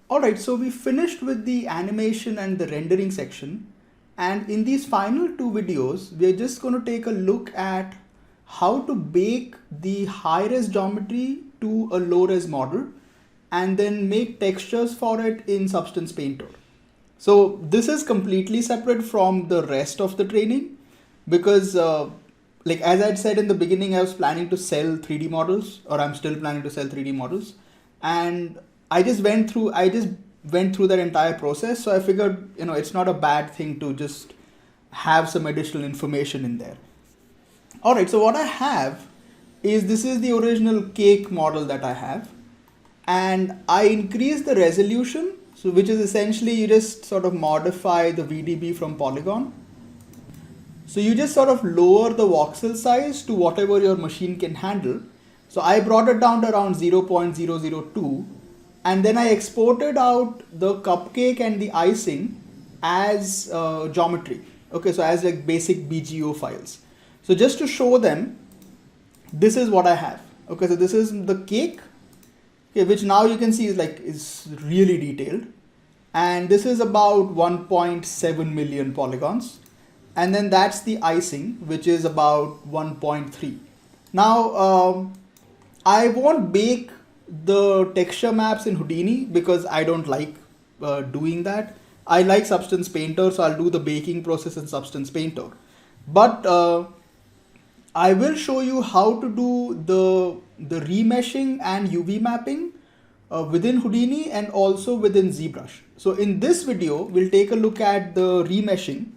Alright, so we finished with the animation and the rendering section, and in these final two videos we're just going to take a look at how to bake the high-res geometry to a low-res model and then make textures for it in Substance Painter. So this is completely separate from the rest of the training because like as I'd said in the beginning, I was planning to sell 3D models, or I'm still planning to sell 3D models, and I just went through that entire process. So I figured, it's not a bad thing to just have some additional information in there. All right, so what I have is this is the original cake model that I have, and I increased the resolution, so which is essentially you just sort of modify the VDB from polygon. So you just sort of lower the voxel size to whatever your machine can handle. So I brought it down to around 0.002, and then I exported out the cupcake and the icing as geometry. Okay, so as like basic BGO files. So just to show them, this is what I have. Okay, so this is the cake, okay, which now you can see is really detailed. And this is about 1.7 million polygons. And then that's the icing, which is about 1.3. Now, I won't bake the texture maps in Houdini because I don't like doing that. I like Substance Painter, so I'll do the baking process in Substance Painter. But I will show you how to do the remeshing and UV mapping within Houdini and also within ZBrush. So in this video, we'll take a look at the remeshing.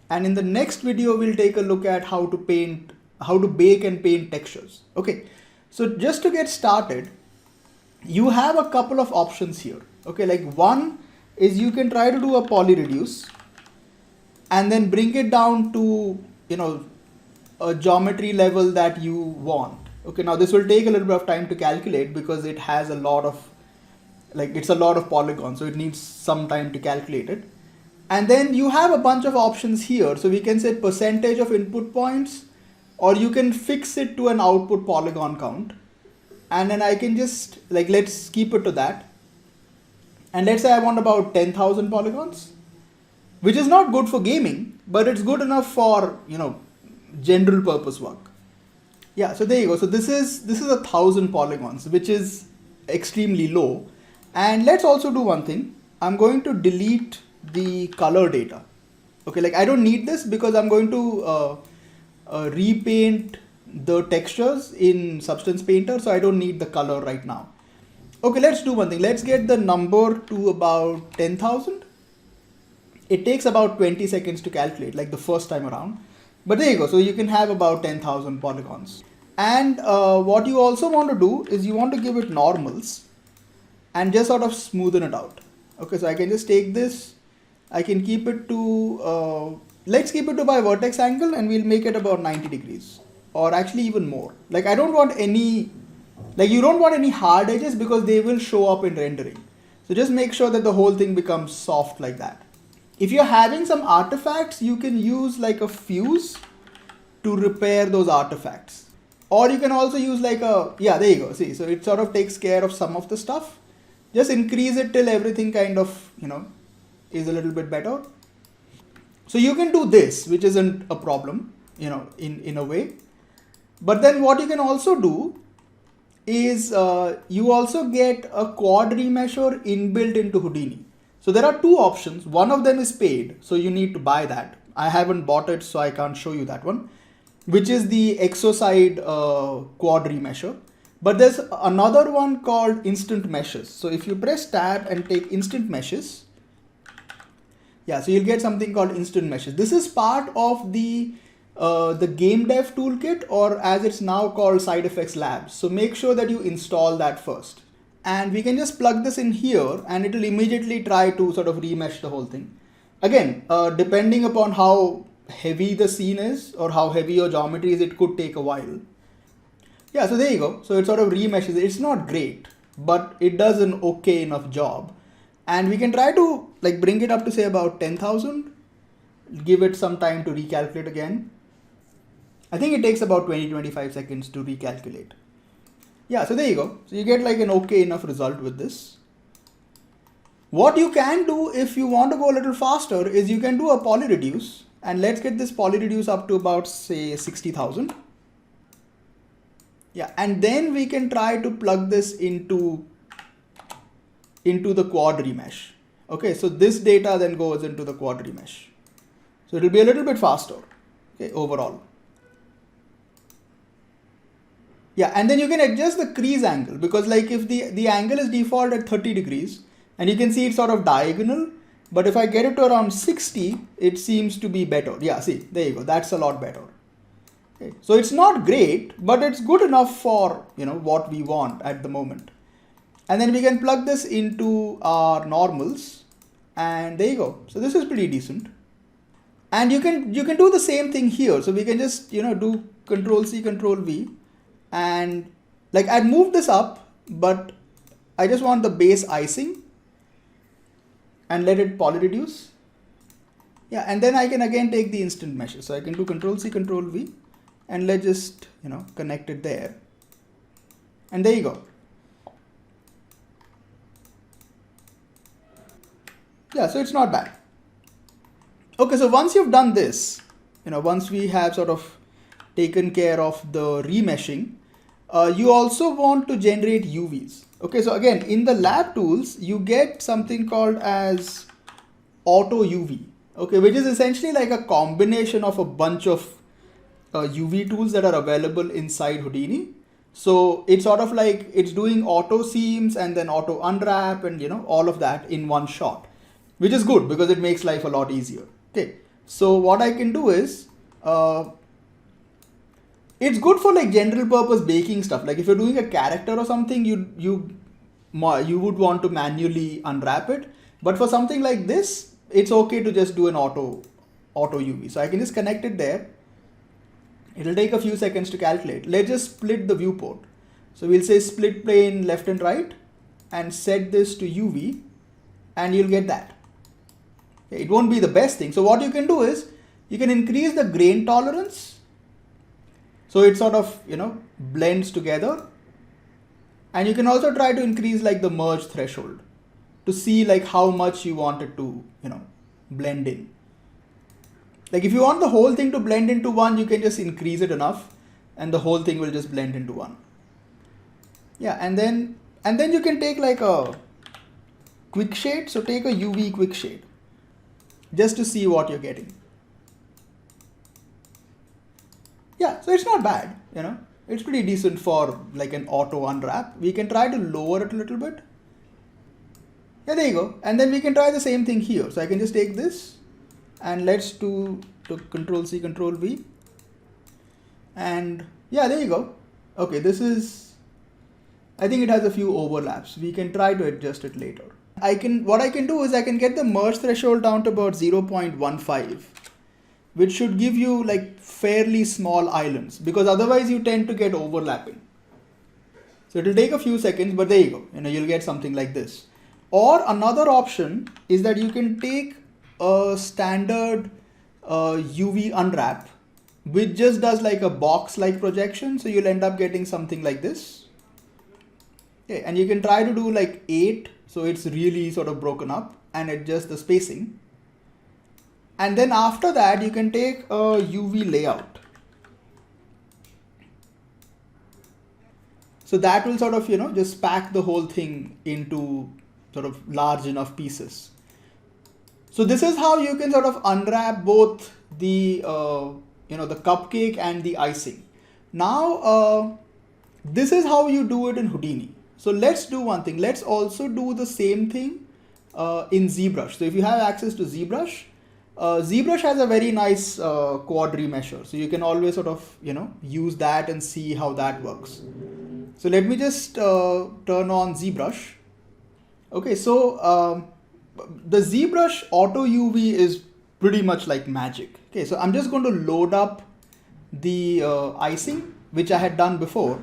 And in the next video, we'll take a look at how to bake and paint textures. Okay, so just to get started, you have a couple of options here. Okay, like one is you can try to do a poly reduce and then bring it down to, a geometry level that you want. Okay, now this will take a little bit of time to calculate because it has it's a lot of polygons, so it needs some time to calculate it. And then you have a bunch of options here. So we can set percentage of input points, or you can fix it to an output polygon count. And then I can just let's keep it to that. And let's say I want about 10,000 polygons, which is not good for gaming, but it's good enough for, general purpose work. Yeah, so there you go. So this is 1,000 polygons, which is extremely low. And let's also do one thing. I'm going to delete the color data. Okay, I don't need this because I'm going to repaint the textures in Substance Painter, so I don't need the color right now. Okay, let's do one thing. Let's get the number to about 10,000. It takes about 20 seconds to calculate, like the first time around. But there you go. So you can have about 10,000 polygons. And what you also want to do is you want to give it normals and just sort of smoothen it out. Okay, so I can just take this. I can keep it to, let's keep it to by vertex angle, and we'll make it about 90 degrees, or actually even more. I don't want any, you don't want any hard edges because they will show up in rendering. So just make sure that the whole thing becomes soft like that. If you're having some artifacts, you can use a fuse to repair those artifacts. Or you can also use yeah, there you go. See, so it sort of takes care of some of the stuff. Just increase it till everything kind of, is a little bit better. So you can do this, which isn't a problem, in a way. But then what you can also do is you also get a quad remesher inbuilt into Houdini. So there are two options. One of them is paid, so you need to buy that. I haven't bought it, so I can't show you that one, which is the Exoside quad remesher. But there's another one called instant meshes. So if you press tab and take instant meshes, yeah, so you'll get something called instant meshes. This is part of the game dev toolkit, or as it's now called, Side Effects Labs. So make sure that you install that first. And we can just plug this in here and it will immediately try to sort of remesh the whole thing. Again, depending upon how heavy the scene is or how heavy your geometry is, it could take a while. Yeah, so there you go. So it sort of remeshes it. It's not great, but it does an okay enough job. And we can try to bring it up to say about 10,000, give it some time to recalculate again. I think it takes about 20-25 seconds to recalculate. Yeah, so there you go. So you get an okay enough result with this. What you can do if you want to go a little faster is you can do a poly reduce, and let's get this poly reduce up to about say 60,000. Yeah, and then we can try to plug this into the quad remesh. Okay, so this data then goes into the quad remesh. So it will be a little bit faster, okay, overall. Yeah, and then you can adjust the crease angle, because like if the angle is default at 30 degrees, and you can see it's sort of diagonal, but if I get it to around 60, it seems to be better. Yeah, see, there you go, that's a lot better. Okay. So it's not great, but it's good enough for, what we want at the moment. And then we can plug this into our normals, and there you go. So this is pretty decent. And you can do the same thing here. So we can just, do Control C, Control V, and like I'd move this up, but I just want the base icing and let it poly reduce. Yeah, and then I can again take the instant meshes. So I can do Control C, Control V, and let's just, connect it there. And there you go. Yeah, so it's not bad. Okay, so once you've done this, once we have sort of taken care of the remeshing, you also want to generate UVs. Okay, so again, in the lab tools, you get something called as auto UV, okay, which is essentially like a combination of a bunch of UV tools that are available inside Houdini. So it's sort of like it's doing auto seams and then auto unwrap and all of that in one shot, which is good because it makes life a lot easier. Okay, so what I can do is it's good for like general purpose baking stuff. Like if you're doing a character or something, you would want to manually unwrap it. But for something like this, it's okay to just do an auto UV. So I can just connect it there. It'll take a few seconds to calculate. Let's just split the viewport. So we'll say split plane left and right and set this to UV, and you'll get that. It won't be the best thing. So what you can do is you can increase the grain tolerance. So it sort of, blends together. And you can also try to increase like the merge threshold to see like how much you want it to, blend in. Like if you want the whole thing to blend into one, you can just increase it enough and the whole thing will just blend into one. Yeah, and then you can take like a quick shade. So take a UV quick shade just to see what you're getting. Yeah, so it's not bad, it's pretty decent for like an auto unwrap. We can try to lower it a little bit. Yeah, there you go. And then we can try the same thing here. So I can just take this and let's do Control C, Control V. And yeah, there you go. Okay, this is, I think it has a few overlaps. We can try to adjust it later. What I can do is I can get the merge threshold down to about 0.15, which should give you like fairly small islands, because otherwise you tend to get overlapping. So it'll take a few seconds, but there you go. You'll get something like this. Or another option is that you can take a standard UV unwrap, which just does like a box-like projection. So you'll end up getting something like this. Okay, and you can try to do like 8. So it's really sort of broken up, and adjust the spacing. And then after that, you can take a UV layout. So that will sort of, just pack the whole thing into sort of large enough pieces. So this is how you can sort of unwrap both the, the cupcake and the icing. Now, this is how you do it in Houdini. So let's do one thing. Let's also do the same thing in ZBrush. So if you have access to ZBrush, ZBrush has a very nice quad remesher. So you can always sort of, use that and see how that works. So let me just turn on ZBrush. Okay, so the ZBrush auto UV is pretty much like magic. Okay, so I'm just going to load up the icing, which I had done before.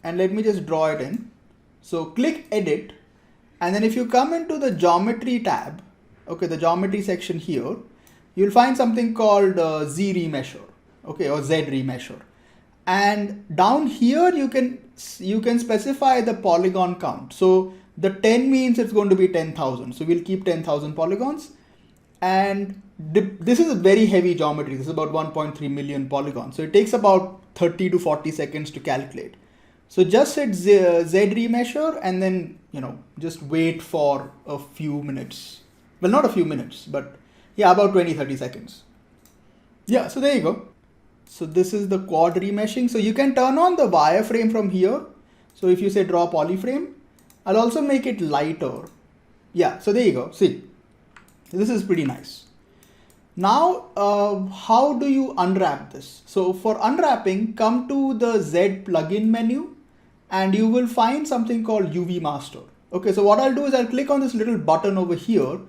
And let me just draw it in. So click edit. And then if you come into the geometry tab, okay, the geometry section here, you'll find something called Z remesher, okay, or Z remesher. And down here, you can specify the polygon count. So the 10 means it's going to be 10,000. So we'll keep 10,000 polygons. And this is a very heavy geometry. This is about 1.3 million polygons. So it takes about 30 to 40 seconds to calculate. So just hit Z remesher and then, just wait for a few minutes. Well, not a few minutes, but yeah, about 20-30 seconds. Yeah, so there you go. So this is the quad remeshing. So you can turn on the wireframe from here. So if you say draw polyframe, I'll also make it lighter. Yeah, so there you go. See, this is pretty nice. Now, how do you unwrap this? So for unwrapping, come to the Z plugin menu and you will find something called UV master. Okay, so what I'll do is I'll click on this little button over here,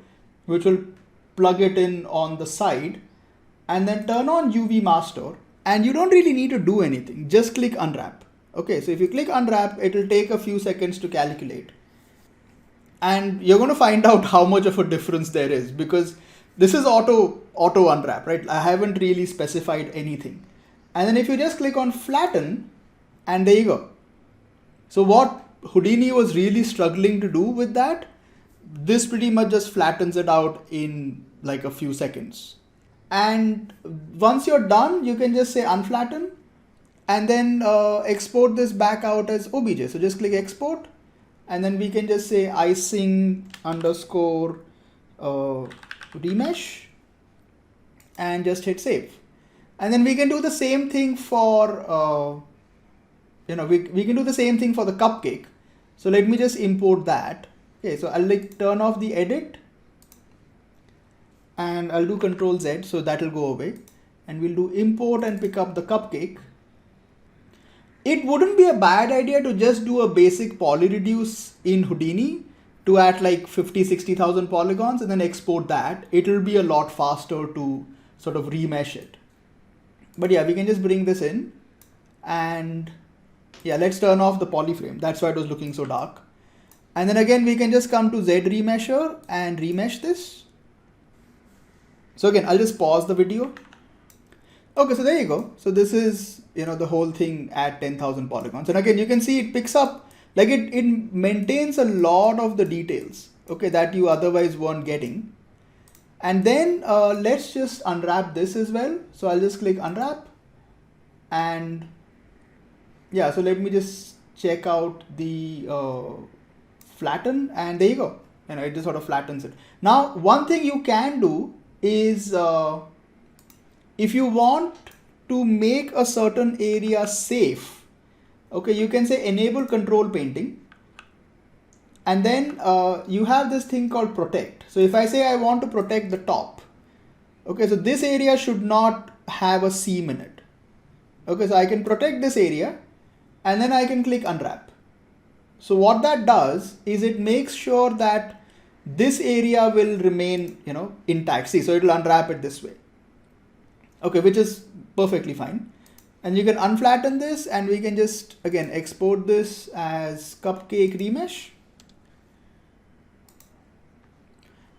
which will plug it in on the side, and then turn on UV master. And you don't really need to do anything. Just click unwrap. Okay, so if you click unwrap, it will take a few seconds to calculate. And you're going to find out how much of a difference there is, because this is auto unwrap, right? I haven't really specified anything. And then if you just click on flatten, and there you go. So what Houdini was really struggling to do with that, this pretty much just flattens it out in like a few seconds. And once you're done, you can just say unflatten and then export this back out as OBJ. So just click export and then we can just say icing underscore remesh and just hit save. And then we can do the same thing for, we can do the same thing for the cupcake. So let me just import that. Okay, so I'll turn off the edit and I'll do Control Z, so that will go away. And we'll do import and pick up the cupcake. It wouldn't be a bad idea to just do a basic poly reduce in Houdini to add like 50-60,000 polygons and then export that. It will be a lot faster to sort of remesh it. But yeah, we can just bring this in and yeah, let's turn off the polyframe. That's why it was looking so dark. And then again, we can just come to Z remesher and remesh this. So again, I'll just pause the video. Okay, so there you go. So this is, the whole thing at 10,000 polygons. And again, you can see it picks up, like it maintains a lot of the details, okay, that you otherwise weren't getting. And then let's just unwrap this as well. So I'll just click unwrap and yeah, so let me just check out the flatten and there you go. It just sort of flattens it. Now, one thing you can do is if you want to make a certain area safe, okay, you can say enable control painting and then you have this thing called protect. So if I say I want to protect the top, okay, so this area should not have a seam in it. Okay, so I can protect this area and then I can click unwrap. So what that does is it makes sure that this area will remain, intact. See, so it will unwrap it this way. Okay, which is perfectly fine. And you can unflatten this and we can just, again, export this as cupcake remesh.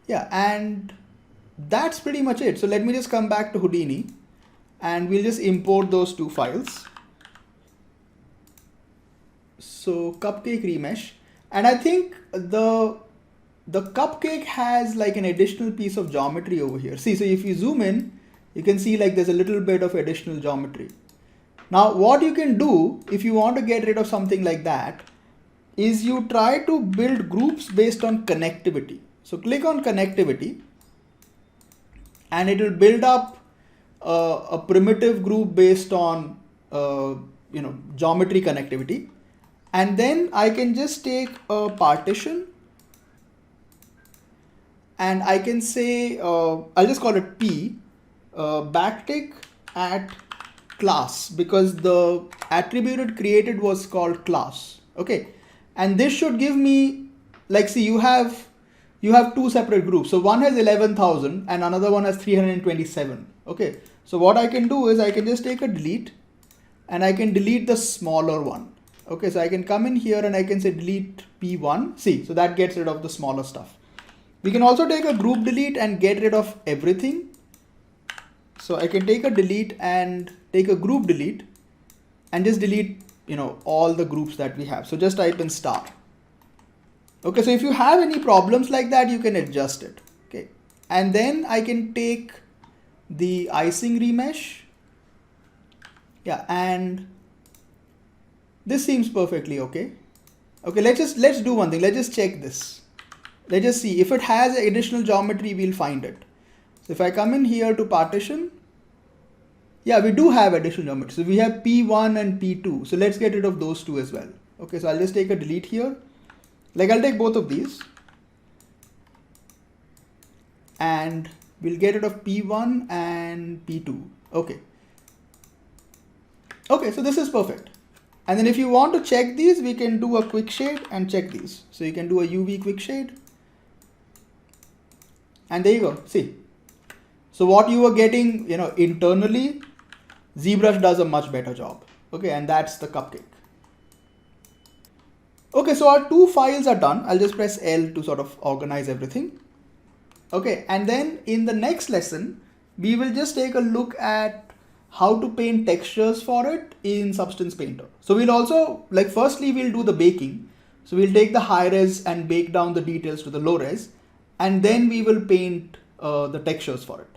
Yeah, and that's pretty much it. So let me just come back to Houdini and we'll just import those two files. So cupcake remesh, and I think the cupcake has like an additional piece of geometry over here. See, so if you zoom in, you can see like there's a little bit of additional geometry. Now, what you can do if you want to get rid of something like that is you try to build groups based on connectivity. So click on connectivity and it will build up a primitive group based on, geometry connectivity. And then I can just take a partition and I can say, I'll just call it P, backtick at class, because the attribute it created was called class. Okay. And this should give me, like, see, you have two separate groups. So one has 11,000 and another one has 327. Okay. So what I can do is I can just take a delete and I can delete the smaller one. Okay, so I can come in here and I can say delete P1. See, so that gets rid of the smaller stuff. We can also take a group delete and get rid of everything. So I can take a delete and take a group delete and just delete, all the groups that we have. So just type in star. Okay, so if you have any problems like that, you can adjust it. Okay, and then I can take the icing remesh. Yeah, and this seems perfectly okay. Okay, let's do one thing. Let's just check this. Let's just see if it has additional geometry, we'll find it. So if I come in here to partition, yeah, we do have additional geometry. So we have P1 and P2. So let's get rid of those two as well. Okay, so I'll just take a delete here. Like I'll take both of these and we'll get rid of P1 and P2. Okay. Okay, so this is perfect. And then if you want to check these, we can do a quick shade and check these. So you can do a UV quick shade. And there you go. See. So what you were getting, internally, ZBrush does a much better job. Okay, and that's the cupcake. Okay, so our two files are done. I'll just press L to sort of organize everything. Okay, and then in the next lesson, we will just take a look at how to paint textures for it in Substance Painter. So we'll also, firstly, we'll do the baking. So we'll take the high res and bake down the details to the low res, and then we will paint the textures for it.